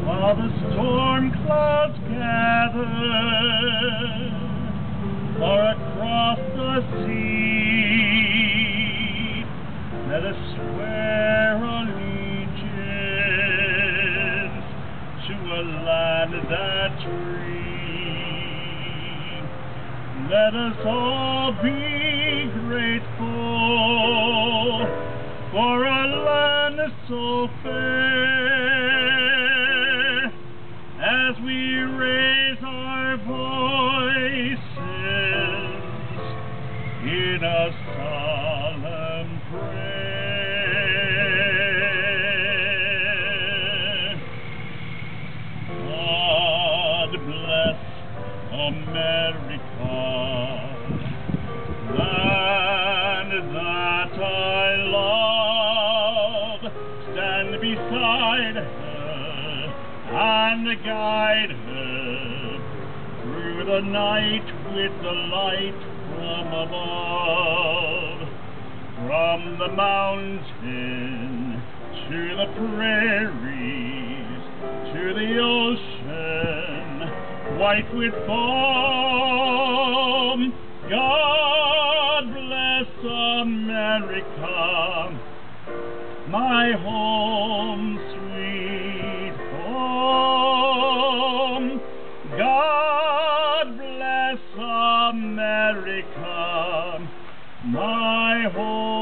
While the storm clouds gather far across the sea, let us swear allegiance to a land that's free. Let us all be grateful for a land so fair, as we raise our voices in a solemn prayer. God bless America, land that I love. Stand beside her and guide her through the night with the light from above. From the mountain to the prairies to the ocean white with foam, God bless America, my home, sweet home. God bless America, my home.